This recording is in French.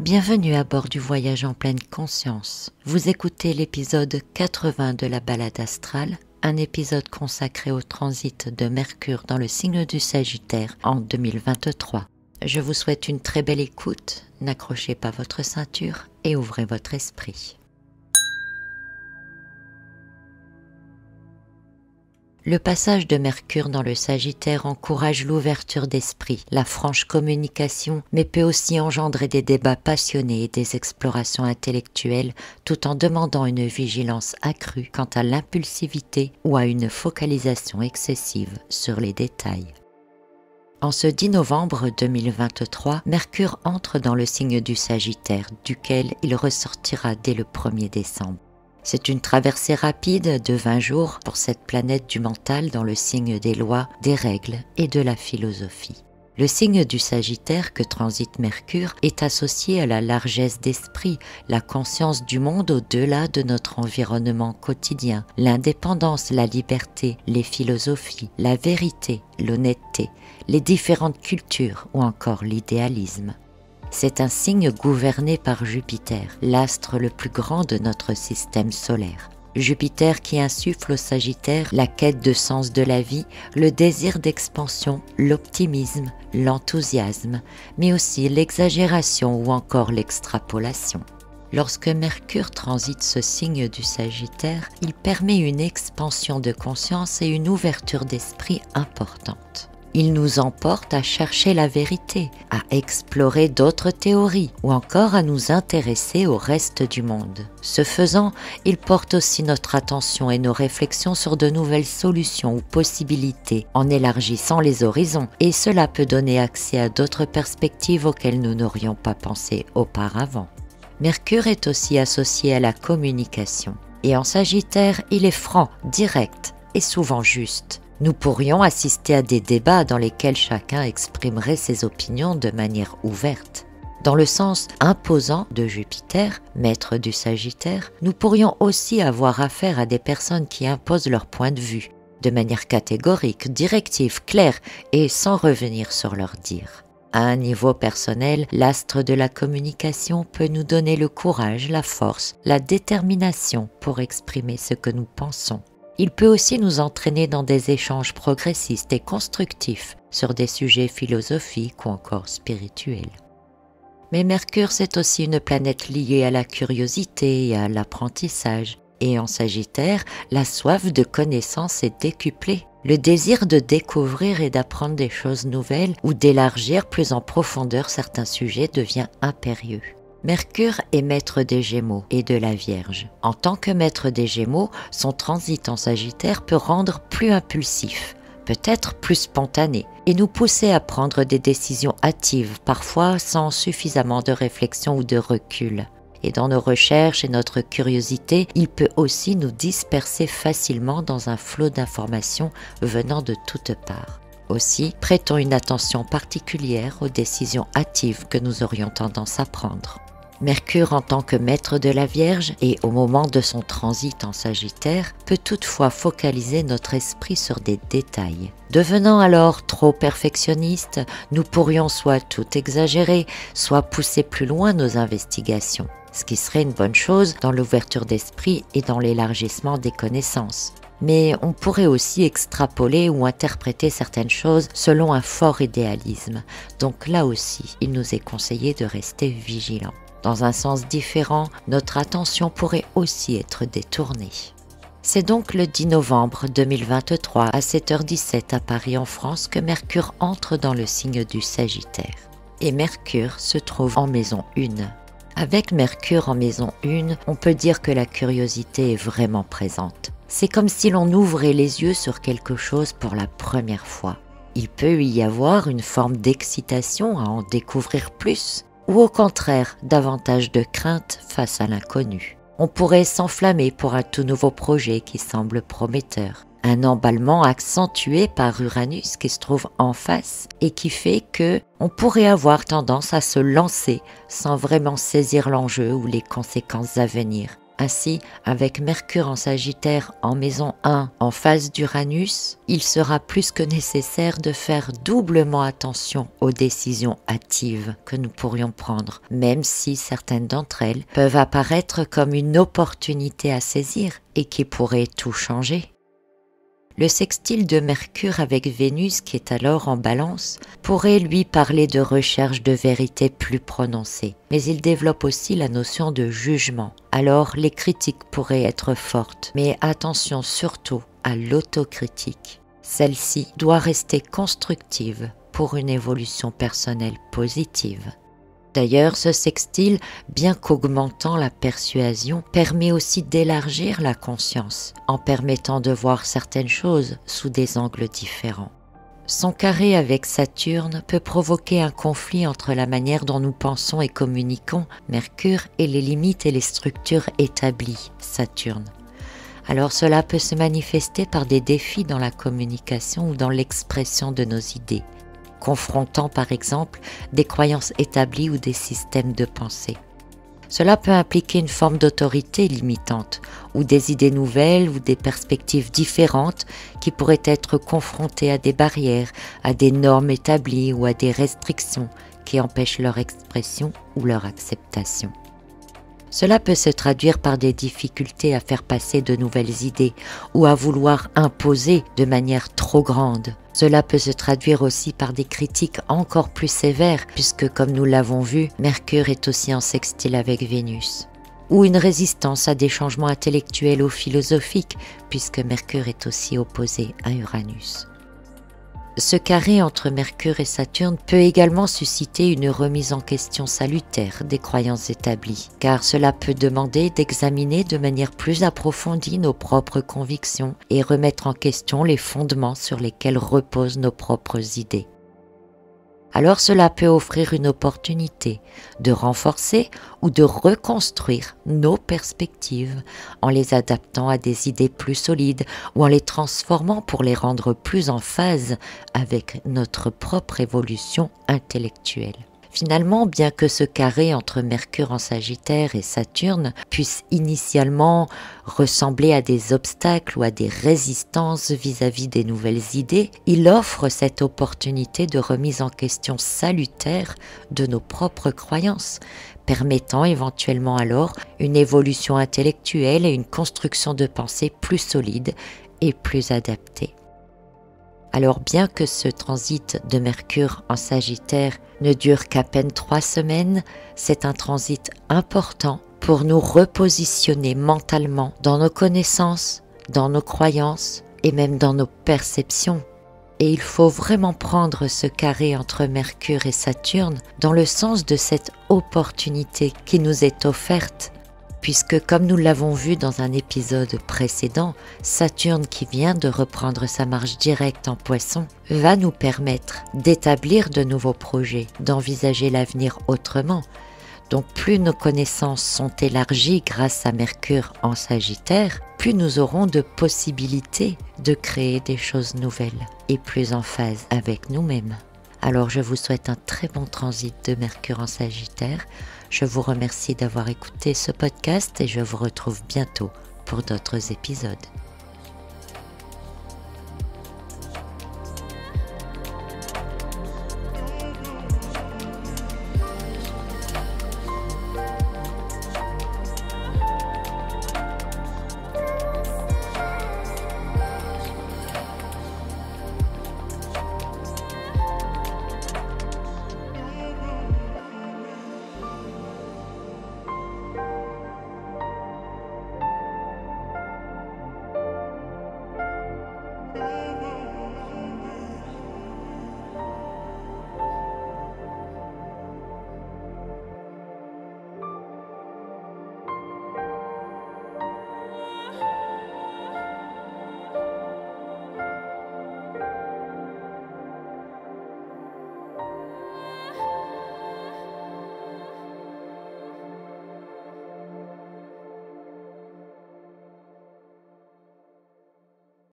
Bienvenue à bord du voyage en pleine conscience. Vous écoutez l'épisode 80 de la balade astrale, un épisode consacré au transit de Mercure dans le signe du Sagittaire en 2023. Je vous souhaite une très belle écoute, n'accrochez pas votre ceinture et ouvrez votre esprit. Le passage de Mercure dans le Sagittaire encourage l'ouverture d'esprit, la franche communication, mais peut aussi engendrer des débats passionnés et des explorations intellectuelles, tout en demandant une vigilance accrue quant à l'impulsivité ou à une focalisation excessive sur les détails. En ce 10 novembre 2023, Mercure entre dans le signe du Sagittaire, duquel il ressortira dès le 1er décembre. C'est une traversée rapide de 20 jours pour cette planète du mental dans le signe des lois, des règles et de la philosophie. Le signe du Sagittaire que transite Mercure est associé à la largesse d'esprit, la conscience du monde au-delà de notre environnement quotidien, l'indépendance, la liberté, les philosophies, la vérité, l'honnêteté, les différentes cultures ou encore l'idéalisme. C'est un signe gouverné par Jupiter, l'astre le plus grand de notre système solaire. Jupiter qui insuffle au Sagittaire la quête de sens de la vie, le désir d'expansion, l'optimisme, l'enthousiasme, mais aussi l'exagération ou encore l'extrapolation. Lorsque Mercure transite ce signe du Sagittaire, il permet une expansion de conscience et une ouverture d'esprit importante. Il nous emporte à chercher la vérité, à explorer d'autres théories ou encore à nous intéresser au reste du monde. Ce faisant, il porte aussi notre attention et nos réflexions sur de nouvelles solutions ou possibilités en élargissant les horizons, et cela peut donner accès à d'autres perspectives auxquelles nous n'aurions pas pensé auparavant. Mercure est aussi associé à la communication et en Sagittaire, il est franc, direct et souvent juste. Nous pourrions assister à des débats dans lesquels chacun exprimerait ses opinions de manière ouverte. Dans le sens imposant de Jupiter, maître du Sagittaire, nous pourrions aussi avoir affaire à des personnes qui imposent leur point de vue, de manière catégorique, directive, claire et sans revenir sur leur dire. À un niveau personnel, l'astre de la communication peut nous donner le courage, la force, la détermination pour exprimer ce que nous pensons. Il peut aussi nous entraîner dans des échanges progressistes et constructifs sur des sujets philosophiques ou encore spirituels. Mais Mercure, c'est aussi une planète liée à la curiosité et à l'apprentissage. Et en Sagittaire, la soif de connaissance est décuplée. Le désir de découvrir et d'apprendre des choses nouvelles ou d'élargir plus en profondeur certains sujets devient impérieux. Mercure est maître des Gémeaux et de la Vierge. En tant que maître des Gémeaux, son transit en Sagittaire peut rendre plus impulsif, peut-être plus spontané, et nous pousser à prendre des décisions hâtives, parfois sans suffisamment de réflexion ou de recul. Et dans nos recherches et notre curiosité, il peut aussi nous disperser facilement dans un flot d'informations venant de toutes parts. Aussi, prêtons une attention particulière aux décisions hâtives que nous aurions tendance à prendre. Mercure en tant que maître de la Vierge et au moment de son transit en Sagittaire peut toutefois focaliser notre esprit sur des détails. Devenant alors trop perfectionniste, nous pourrions soit tout exagérer, soit pousser plus loin nos investigations, ce qui serait une bonne chose dans l'ouverture d'esprit et dans l'élargissement des connaissances. Mais on pourrait aussi extrapoler ou interpréter certaines choses selon un fort idéalisme, donc là aussi, il nous est conseillé de rester vigilant. Dans un sens différent, notre attention pourrait aussi être détournée. C'est donc le 10 novembre 2023 à 7h17 à Paris en France que Mercure entre dans le signe du Sagittaire. Et Mercure se trouve en maison 1. Avec Mercure en maison 1, on peut dire que la curiosité est vraiment présente. C'est comme si l'on ouvrait les yeux sur quelque chose pour la première fois. Il peut y avoir une forme d'excitation à en découvrir plus, ou au contraire, davantage de crainte face à l'inconnu. On pourrait s'enflammer pour un tout nouveau projet qui semble prometteur. Un emballement accentué par Uranus qui se trouve en face et qui fait que on pourrait avoir tendance à se lancer sans vraiment saisir l'enjeu ou les conséquences à venir. Ainsi, avec Mercure en Sagittaire en maison 1 en phase d'Uranus, il sera plus que nécessaire de faire doublement attention aux décisions hâtives que nous pourrions prendre, même si certaines d'entre elles peuvent apparaître comme une opportunité à saisir et qui pourraient tout changer. Le sextile de Mercure avec Vénus, qui est alors en Balance, pourrait lui parler de recherche de vérité plus prononcée, mais il développe aussi la notion de jugement. Alors les critiques pourraient être fortes, mais attention surtout à l'autocritique. Celle-ci doit rester constructive pour une évolution personnelle positive. D'ailleurs, ce sextile, bien qu'augmentant la persuasion, permet aussi d'élargir la conscience, en permettant de voir certaines choses sous des angles différents. Son carré avec Saturne peut provoquer un conflit entre la manière dont nous pensons et communiquons, Mercure, et les limites et les structures établies, Saturne. Alors cela peut se manifester par des défis dans la communication ou dans l'expression de nos idées, confrontant par exemple des croyances établies ou des systèmes de pensée. Cela peut impliquer une forme d'autorité limitante, ou des idées nouvelles ou des perspectives différentes qui pourraient être confrontées à des barrières, à des normes établies ou à des restrictions qui empêchent leur expression ou leur acceptation. Cela peut se traduire par des difficultés à faire passer de nouvelles idées ou à vouloir imposer de manière trop grande. Cela peut se traduire aussi par des critiques encore plus sévères puisque, comme nous l'avons vu, Mercure est aussi en sextile avec Vénus. Ou une résistance à des changements intellectuels ou philosophiques puisque Mercure est aussi opposé à Uranus. Ce carré entre Mercure et Saturne peut également susciter une remise en question salutaire des croyances établies, car cela peut demander d'examiner de manière plus approfondie nos propres convictions et remettre en question les fondements sur lesquels reposent nos propres idées. Alors cela peut offrir une opportunité de renforcer ou de reconstruire nos perspectives en les adaptant à des idées plus solides ou en les transformant pour les rendre plus en phase avec notre propre évolution intellectuelle. Finalement, bien que ce carré entre Mercure en Sagittaire et Saturne puisse initialement ressembler à des obstacles ou à des résistances vis-à-vis des nouvelles idées, il offre cette opportunité de remise en question salutaire de nos propres croyances, permettant éventuellement alors une évolution intellectuelle et une construction de pensée plus solide et plus adaptée. Alors bien que ce transit de Mercure en Sagittaire ne dure qu'à peine 3 semaines, c'est un transit important pour nous repositionner mentalement dans nos connaissances, dans nos croyances et même dans nos perceptions. Et il faut vraiment prendre ce carré entre Mercure et Saturne dans le sens de cette opportunité qui nous est offerte, puisque comme nous l'avons vu dans un épisode précédent, Saturne qui vient de reprendre sa marche directe en Poisson va nous permettre d'établir de nouveaux projets, d'envisager l'avenir autrement. Donc plus nos connaissances sont élargies grâce à Mercure en Sagittaire, plus nous aurons de possibilités de créer des choses nouvelles et plus en phase avec nous-mêmes. Alors je vous souhaite un très bon transit de Mercure en Sagittaire. Je vous remercie d'avoir écouté ce podcast et je vous retrouve bientôt pour d'autres épisodes.